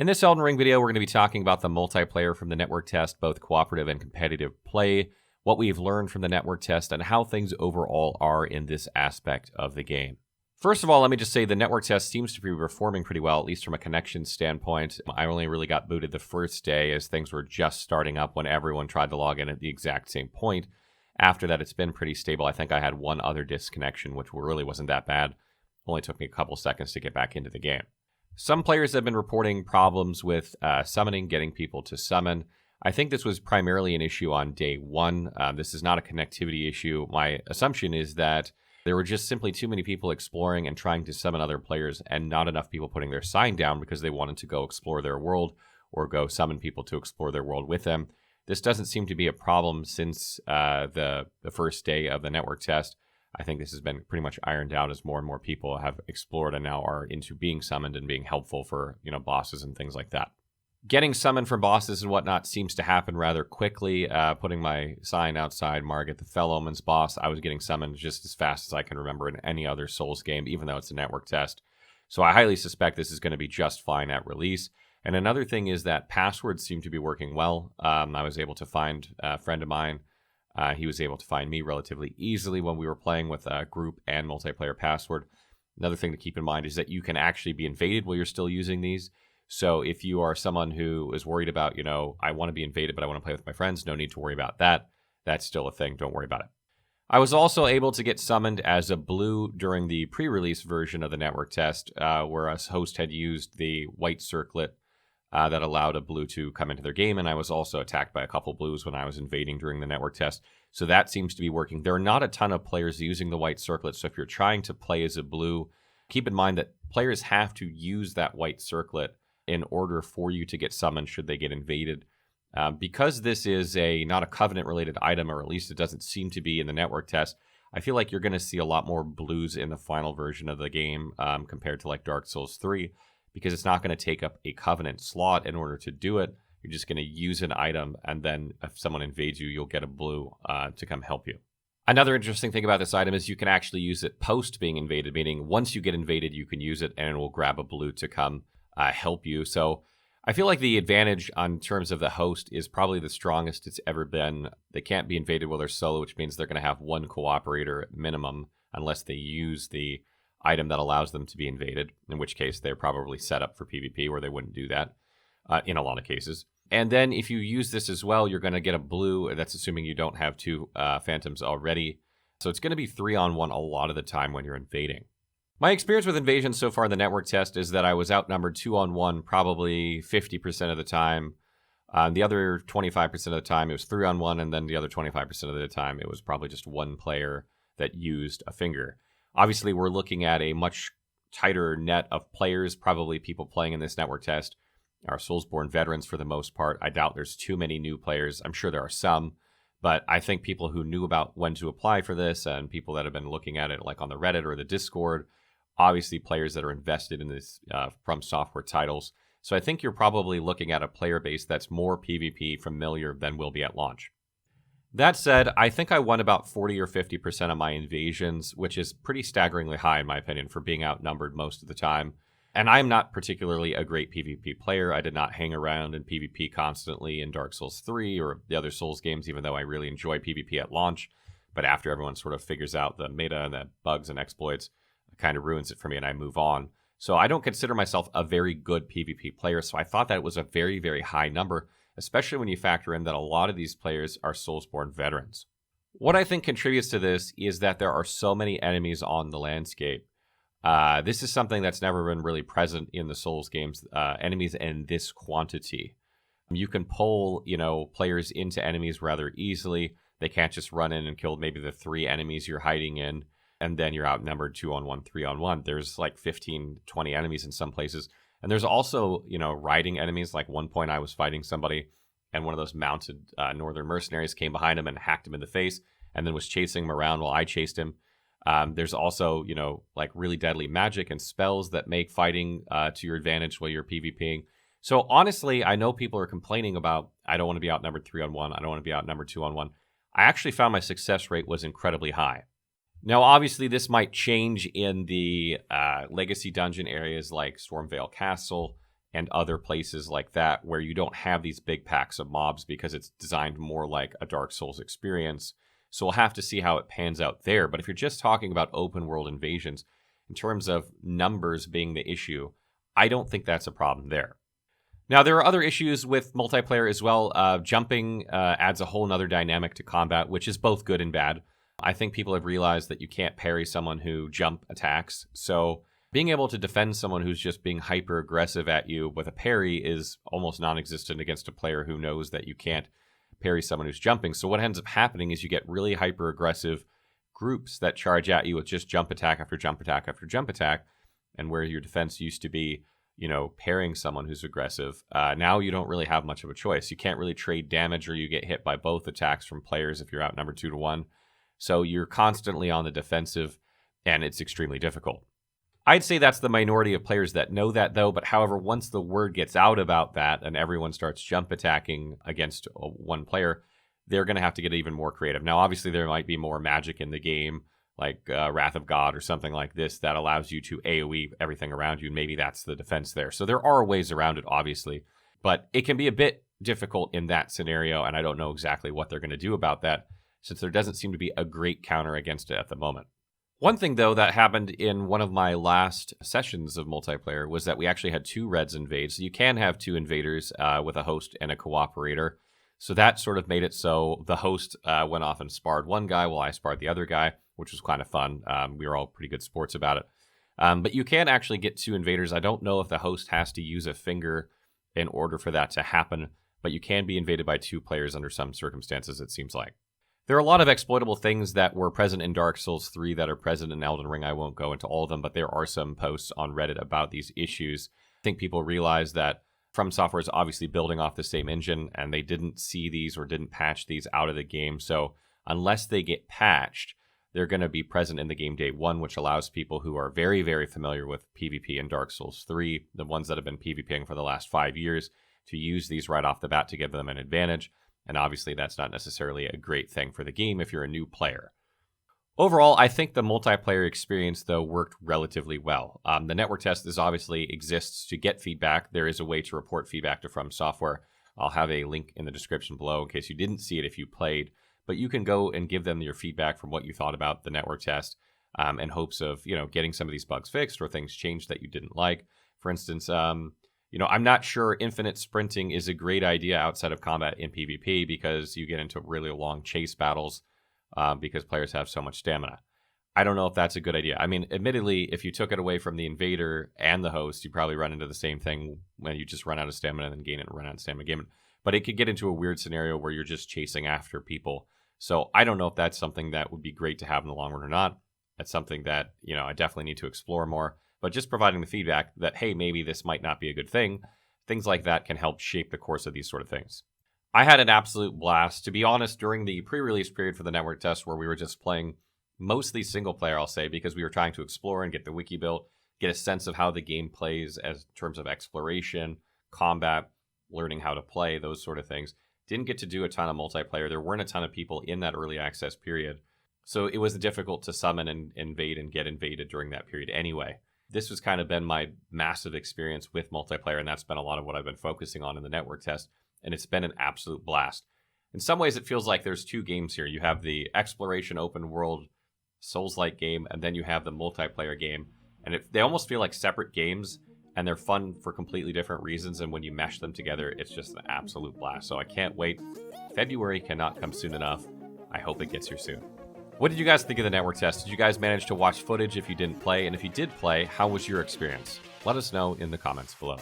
In this Elden Ring video, we're going to be talking about the multiplayer from the network test, both cooperative and competitive play, what we've learned from the network test, and how things overall are in this aspect of the game. First of all, let me just say the network test seems to be performing pretty well, at least from a connection standpoint. I only really got booted the first day as things were just starting up when everyone tried to log in at the exact same point. After that, it's been pretty stable. I think I had one other disconnection, which really wasn't that bad. Only took me a couple seconds to get back into the game. Some players have been reporting problems with summoning, getting people to summon. I think this was primarily an issue on day one. This is not a connectivity issue. My assumption is that there were just simply too many people exploring and trying to summon other players and not enough people putting their sign down because they wanted to go explore their world or go summon people to explore their world with them. This doesn't seem to be a problem since the first day of the network test. I think this has been pretty much ironed out as more and more people have explored and now are into being summoned and being helpful for, bosses and things like that. Getting summoned from bosses and whatnot seems to happen rather quickly. Putting my sign outside Margit, the Fell Omen's boss, I was getting summoned just as fast as I can remember in any other Souls game, even though it's a network test. So I highly suspect this is going to be just fine at release. And another thing is that passwords seem to be working well. I was able to find a friend of mine. He was able to find me relatively easily when we were playing with a group and multiplayer password. Another thing to keep in mind is that you can actually be invaded while you're still using these. So if you are someone who is worried about, I want to be invaded, but I want to play with my friends, no need to worry about that. That's still a thing. Don't worry about it. I was also able to get summoned as a blue during the pre-release version of the network test, where a host had used the white circlet that allowed a blue to come into their game, and I was also attacked by a couple blues when I was invading during the network test. So that seems to be working. There are not a ton of players using the white circlet, so if you're trying to play as a blue, keep in mind that players have to use that white circlet in order for you to get summoned should they get invaded. Because this is not a Covenant-related item, or at least it doesn't seem to be in the network test, I feel like you're going to see a lot more blues in the final version of the game compared to like Dark Souls 3. Because it's not going to take up a Covenant slot in order to do it. You're just going to use an item, and then if someone invades you, you'll get a blue to come help you. Another interesting thing about this item is you can actually use it post being invaded, meaning once you get invaded, you can use it, and it will grab a blue to come help you. So I feel like the advantage on terms of the host is probably the strongest it's ever been. They can't be invaded while they're solo, which means they're going to have one cooperator at minimum, unless they use the item that allows them to be invaded, in which case they're probably set up for PvP where they wouldn't do that in a lot of cases. And then if you use this as well, you're going to get a blue. That's assuming you don't have two phantoms already. So it's going to be 3-on-1 a lot of the time when you're invading. My experience with invasion so far in the network test is that I was outnumbered 2-on-1 probably 50% of the time. The other 25% of the time it was 3-on-1, and then the other 25% of the time it was probably just one player that used a finger. Obviously, we're looking at a much tighter net of players. Probably people playing in this network test are Soulsborne veterans for the most part. I doubt there's too many new players. I'm sure there are some, but I think people who knew about when to apply for this and people that have been looking at it like on the Reddit or the Discord, obviously players that are invested in this from software titles. So I think you're probably looking at a player base that's more PvP familiar than will be at launch. That said, I think I won about 40 or 50% of my invasions, which is pretty staggeringly high in my opinion for being outnumbered most of the time. And I'm not particularly a great PvP player. I did not hang around in PvP constantly in Dark Souls 3 or the other Souls games, even though I really enjoy PvP at launch. But after everyone sort of figures out the meta and the bugs and exploits, it kind of ruins it for me and I move on. So I don't consider myself a very good PvP player, so I thought that it was a very, very high number, especially when you factor in that a lot of these players are Soulsborne veterans. What I think contributes to this is that there are so many enemies on the landscape. This is something that's never been really present in the Souls games, enemies in this quantity. You can pull, players into enemies rather easily. They can't just run in and kill maybe the 3 enemies you're hiding in, and then you're outnumbered 2-on-1, 3-on-1. There's like 15, 20 enemies in some places. And there's also, riding enemies. Like one point I was fighting somebody and one of those mounted northern mercenaries came behind him and hacked him in the face and then was chasing him around while I chased him. There's also, like really deadly magic and spells that make fighting to your advantage while you're PvPing. So honestly, I know people are complaining about, I don't want to be outnumbered 3-on-1. I don't want to be outnumbered 2-on-1. I actually found my success rate was incredibly high. Now, obviously, this might change in the legacy dungeon areas like Stormvale Castle and other places like that where you don't have these big packs of mobs because it's designed more like a Dark Souls experience. So we'll have to see how it pans out there. But if you're just talking about open world invasions, in terms of numbers being the issue, I don't think that's a problem there. Now, there are other issues with multiplayer as well. Jumping adds a whole nother dynamic to combat, which is both good and bad. I think people have realized that you can't parry someone who jump attacks. So being able to defend someone who's just being hyper aggressive at you with a parry is almost non-existent against a player who knows that you can't parry someone who's jumping. So what ends up happening is you get really hyper aggressive groups that charge at you with just jump attack after jump attack after jump attack. And where your defense used to be, parrying someone who's aggressive, now you don't really have much of a choice. You can't really trade damage, or you get hit by both attacks from players if you're outnumbered 2-1. So you're constantly on the defensive, and it's extremely difficult. I'd say that's the minority of players that know that, though. But however, once the word gets out about that and everyone starts jump attacking against one player, they're going to have to get even more creative. Now, obviously, there might be more magic in the game, like Wrath of God or something like this, that allows you to AoE everything around you, and maybe that's the defense there. So there are ways around it, obviously, but it can be a bit difficult in that scenario, and I don't know exactly what they're going to do about that, since there doesn't seem to be a great counter against it at the moment. One thing, though, that happened in one of my last sessions of multiplayer was that we actually had 2 Reds invade. So you can have 2 invaders with a host and a cooperator. So that sort of made it so the host went off and sparred one guy while I sparred the other guy, which was kind of fun. We were all pretty good sports about it. But you can actually get 2 invaders. I don't know if the host has to use a finger in order for that to happen, but you can be invaded by 2 players under some circumstances, it seems like. There are a lot of exploitable things that were present in Dark Souls 3 that are present in Elden Ring. I won't go into all of them, but there are some posts on Reddit about these issues. I think people realize that From Software is obviously building off the same engine, and they didn't see these or didn't patch these out of the game. So unless they get patched, they're going to be present in the game day one, which allows people who are very, very familiar with PvP in Dark Souls 3, the ones that have been PvPing for the last 5 years, to use these right off the bat to give them an advantage. And obviously, that's not necessarily a great thing for the game if you're a new player. Overall, I think the multiplayer experience, though, worked relatively well. The network test obviously exists to get feedback. There is a way to report feedback to From Software. I'll have a link in the description below in case you didn't see it if you played. But you can go and give them your feedback from what you thought about the network test in hopes of, getting some of these bugs fixed or things changed that you didn't like. For instance, I'm not sure infinite sprinting is a great idea outside of combat in PvP because you get into really long chase battles because players have so much stamina. I don't know if that's a good idea. I mean, admittedly, if you took it away from the invader and the host, you probably run into the same thing when you just run out of stamina and then gain it and run out of stamina again. But it could get into a weird scenario where you're just chasing after people. So I don't know if that's something that would be great to have in the long run or not. That's something that, I definitely need to explore more. But just providing the feedback that, hey, maybe this might not be a good thing, things like that can help shape the course of these sort of things. I had an absolute blast. To be honest, during the pre-release period for the network test where we were just playing mostly single player, I'll say, because we were trying to explore and get the wiki built, get a sense of how the game plays as in terms of exploration, combat, learning how to play, those sort of things. Didn't get to do a ton of multiplayer. There weren't a ton of people in that early access period. So it was difficult to summon and invade and get invaded during that period anyway. This has kind of been my massive experience with multiplayer, and that's been a lot of what I've been focusing on in the network test, and it's been an absolute blast. In some ways, it feels like there's 2 games here. You have the exploration open world Souls-like game, and then you have the multiplayer game, and they almost feel like separate games, and they're fun for completely different reasons, and when you mesh them together, it's just an absolute blast. So I can't wait. February cannot come soon enough. I hope it gets here soon. What did you guys think of the network test? Did you guys manage to watch footage if you didn't play? And if you did play, how was your experience? Let us know in the comments below.